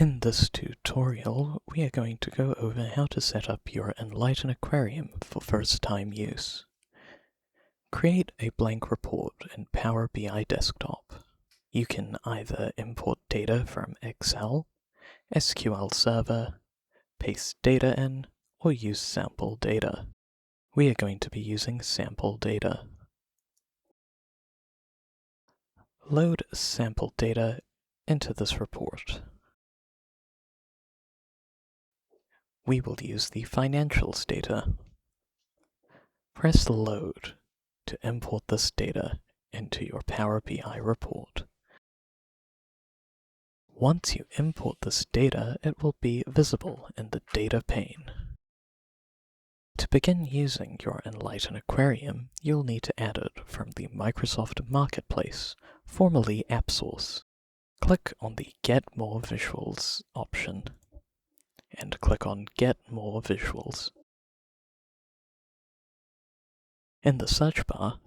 In this tutorial, we are going to go over how to set up your Enlighten Aquarium for first-time use. Create a blank report in Power BI Desktop. You can either import data from Excel, SQL Server, paste data in, or use sample data. We are going to be using sample data. Load sample data into this report. We will use the financials data. Press Load to import this data into your Power BI report. Once you import this data, it will be visible in the Data pane. To begin using your Enlighten Aquarium, you'll need to add it from the Microsoft Marketplace, formerly AppSource. Click on the Get More Visuals option, and click on Get More Visuals. In the search bar,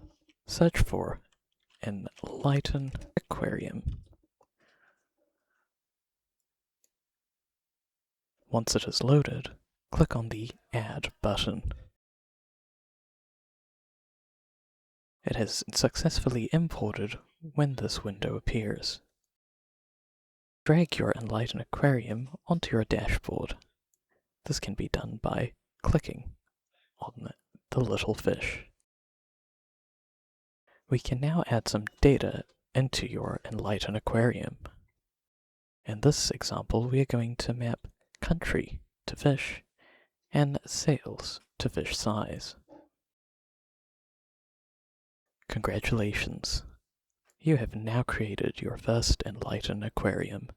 search for Enlighten Aquarium. Once it is loaded, click on the Add button. It has successfully imported when this window appears. Drag your Enlighten Aquarium onto your dashboard. This can be done by clicking on the little fish. We can now add some data into your Enlighten Aquarium. In this example, we are going to map country to fish and sales to fish size. Congratulations! You have now created your first Enlighten Aquarium.